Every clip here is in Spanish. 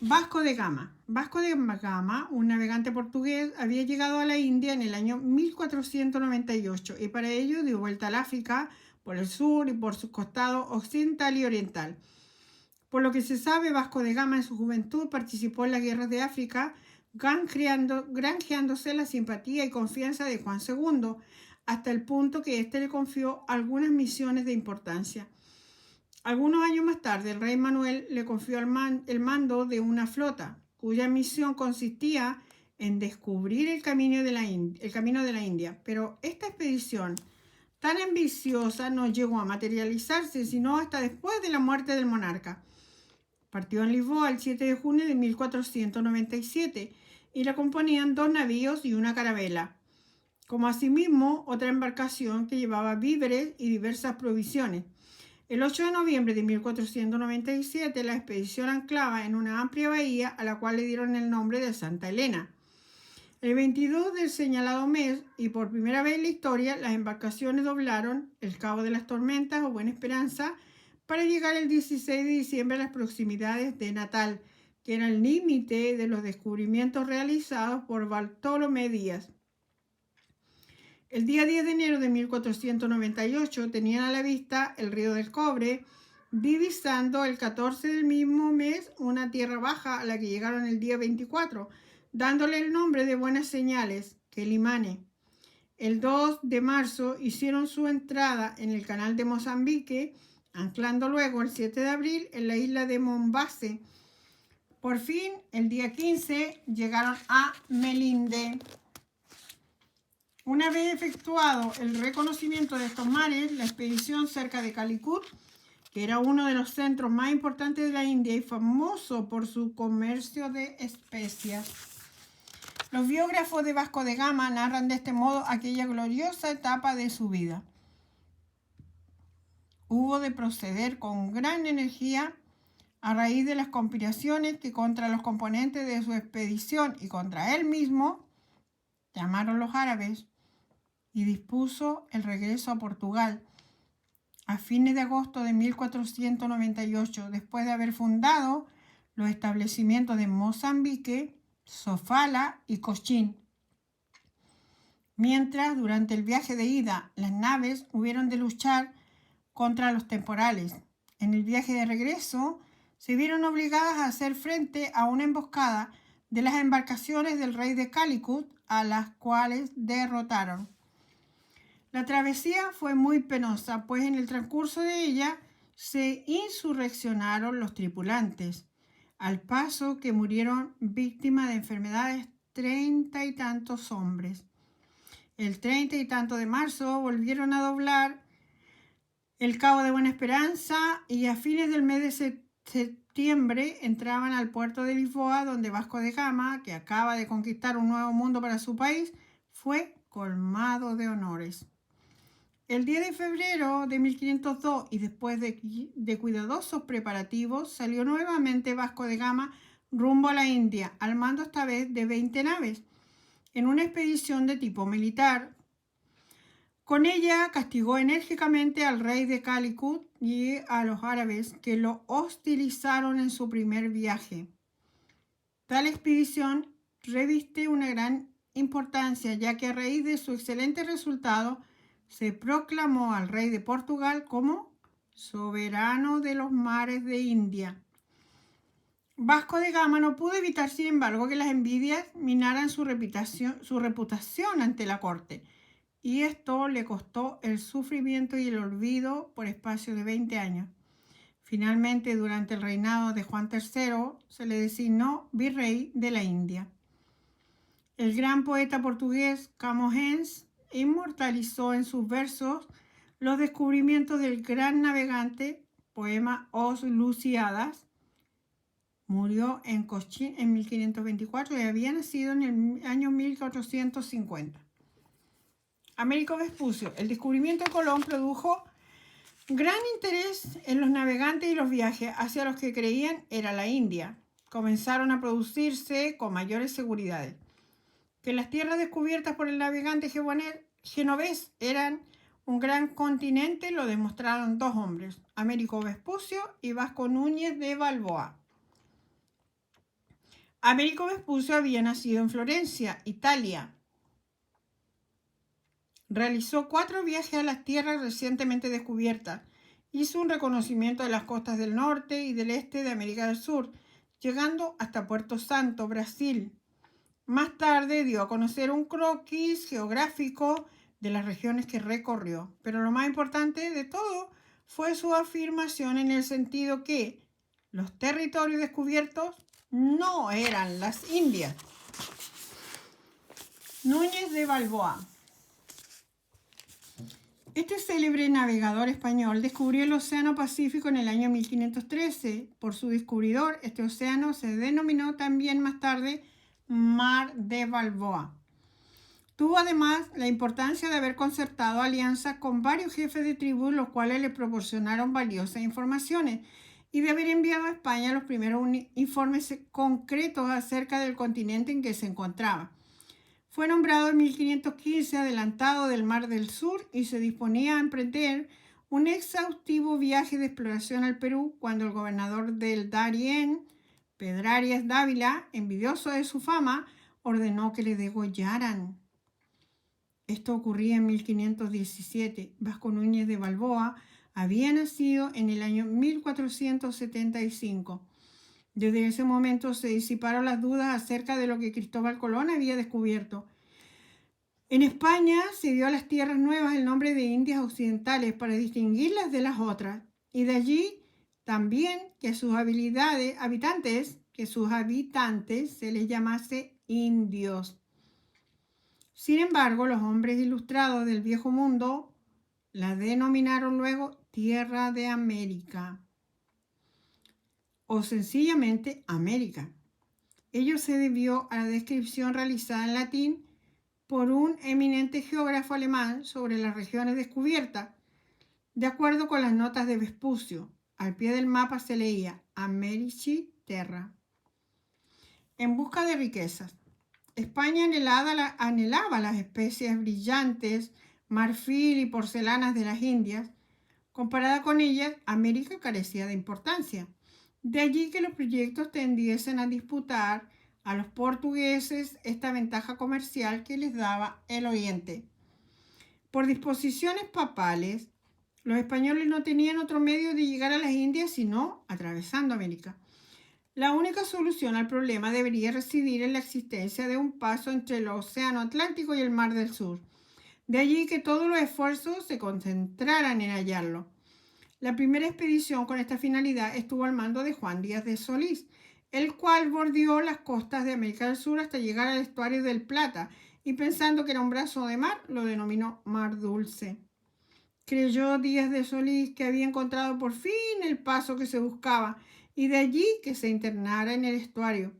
Vasco de Gama. Vasco de Gama, un navegante portugués, había llegado a la India en el año 1498 y para ello dio vuelta al África por el sur y por sus costados occidental y oriental. Por lo que se sabe, Vasco de Gama en su juventud participó en las guerras de África, granjeándose la simpatía y confianza de Juan II, hasta el punto que éste le confió algunas misiones de importancia. Algunos años más tarde, el rey Manuel le confió el mando de una flota, cuya misión consistía en descubrir el camino de la India. Pero esta expedición tan ambiciosa no llegó a materializarse, sino hasta después de la muerte del monarca. Partió en Lisboa el 7 de junio de 1497 y la componían 2 navíos y una carabela, como asimismo otra embarcación que llevaba víveres y diversas provisiones. El 8 de noviembre de 1497 la expedición anclaba en una amplia bahía a la cual le dieron el nombre de Santa Elena. El 22 del señalado mes, y por primera vez en la historia, las embarcaciones doblaron el Cabo de las Tormentas o Buena Esperanza para llegar el 16 de diciembre a las proximidades de Natal, que era el límite de los descubrimientos realizados por Bartolomé Díaz. El día 10 de enero de 1498 tenían a la vista el río del Cobre, divisando el 14 del mismo mes una tierra baja a la que llegaron el día 24, dándole el nombre de Buenas Señales, Quelimane. El 2 de marzo hicieron su entrada en el canal de Mozambique, anclando luego el 7 de abril en la isla de Mombase. Por fin, el día 15 llegaron a Melinde. Una vez efectuado el reconocimiento de estos mares, la expedición cerca de Calicut, que era uno de los centros más importantes de la India y famoso por su comercio de especias. Los biógrafos de Vasco de Gama narran de este modo aquella gloriosa etapa de su vida. Hubo de proceder con gran energía a raíz de las conspiraciones que contra los componentes de su expedición y contra él mismo llamaron los árabes, y dispuso el regreso a Portugal a fines de agosto de 1498, después de haber fundado los establecimientos de Mozambique, Sofala y Cochín. Mientras, durante el viaje de ida, las naves hubieron de luchar contra los temporales. En el viaje de regreso, se vieron obligadas a hacer frente a una emboscada de las embarcaciones del rey de Calicut, a las cuales derrotaron. La travesía fue muy penosa, pues en el transcurso de ella se insurreccionaron los tripulantes, al paso que murieron víctimas de enfermedades 30 y tantos hombres. El 30 y tanto de marzo volvieron a doblar el Cabo de Buena Esperanza y a fines del mes de septiembre entraban al puerto de Lisboa, donde Vasco de Gama, que acaba de conquistar un nuevo mundo para su país, fue colmado de honores. El 10 de febrero de 1502 y después de cuidadosos preparativos, salió nuevamente Vasco de Gama rumbo a la India, al mando esta vez de 20 naves, en una expedición de tipo militar. Con ella castigó enérgicamente al rey de Calicut y a los árabes que lo hostilizaron en su primer viaje. Tal expedición reviste una gran importancia, ya que a raíz de su excelente resultado se proclamó al rey de Portugal como soberano de los mares de India. Vasco de Gama no pudo evitar, sin embargo, que las envidias minaran su reputación ante la corte, y esto le costó el sufrimiento y el olvido por espacio de 20 años. Finalmente, durante el reinado de Juan III, se le designó virrey de la India. El gran poeta portugués Camões inmortalizó en sus versos los descubrimientos del gran navegante, poema Os Lusíadas. Murió en Cochín en 1524 y había nacido en el año 1450. Américo Vespucio. El descubrimiento de Colón produjo gran interés en los navegantes y los viajes hacia los que creían era la India. Comenzaron a producirse con mayores seguridades. Que las tierras descubiertas por el navegante genovés eran un gran continente lo demostraron 2 hombres, Américo Vespucio y Vasco Núñez de Balboa. Américo Vespucio había nacido en Florencia, Italia. Realizó 4 viajes a las tierras recientemente descubiertas. Hizo un reconocimiento de las costas del norte y del este de América del Sur, llegando hasta Puerto Santo, Brasil. Más tarde dio a conocer un croquis geográfico de las regiones que recorrió, pero lo más importante de todo fue su afirmación en el sentido que los territorios descubiertos no eran las Indias. Núñez de Balboa. Este célebre navegador español descubrió el Océano Pacífico en el año 1513. Por su descubridor, este océano se denominó también más tarde Mar de Balboa. Tuvo además la importancia de haber concertado alianzas con varios jefes de tribus, los cuales le proporcionaron valiosas informaciones, y de haber enviado a España los primeros informes concretos acerca del continente en que se encontraba. Fue nombrado en 1515 adelantado del Mar del Sur y se disponía a emprender un exhaustivo viaje de exploración al Perú cuando el gobernador del Darién, Pedrarias Dávila, envidioso de su fama, ordenó que le degollaran. Esto ocurría en 1517. Vasco Núñez de Balboa había nacido en el año 1475. Desde ese momento se disiparon las dudas acerca de lo que Cristóbal Colón había descubierto. En España se dio a las tierras nuevas el nombre de Indias Occidentales para distinguirlas de las otras, y de allí también que sus habitantes se les llamase indios. Sin embargo, los hombres ilustrados del Viejo Mundo la denominaron luego Tierra de América o sencillamente América. Ello se debió a la descripción realizada en latín por un eminente geógrafo alemán sobre las regiones descubiertas. De acuerdo con las notas de Vespucio, al pie del mapa se leía Americi Terra. En busca de riquezas. España anhelaba las especies brillantes, marfil y porcelanas de las Indias. Comparada con ellas, América carecía de importancia. De allí que los proyectos tendiesen a disputar a los portugueses esta ventaja comercial que les daba el Oriente. Por disposiciones papales, los españoles no tenían otro medio de llegar a las Indias sino atravesando América. La única solución al problema debería residir en la existencia de un paso entre el Océano Atlántico y el Mar del Sur. De allí que todos los esfuerzos se concentraran en hallarlo. La primera expedición con esta finalidad estuvo al mando de Juan Díaz de Solís, el cual bordeó las costas de América del Sur hasta llegar al estuario del Plata y pensando que era un brazo de mar, lo denominó Mar Dulce. Creyó Díaz de Solís que había encontrado por fin el paso que se buscaba y de allí que se internara en el estuario.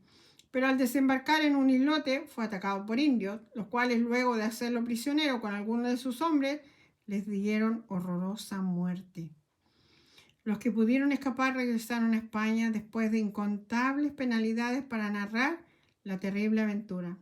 Pero al desembarcar en un islote fue atacado por indios, los cuales luego de hacerlo prisionero con algunos de sus hombres, les dieron horrorosa muerte. Los que pudieron escapar regresaron a España después de incontables penalidades para narrar la terrible aventura.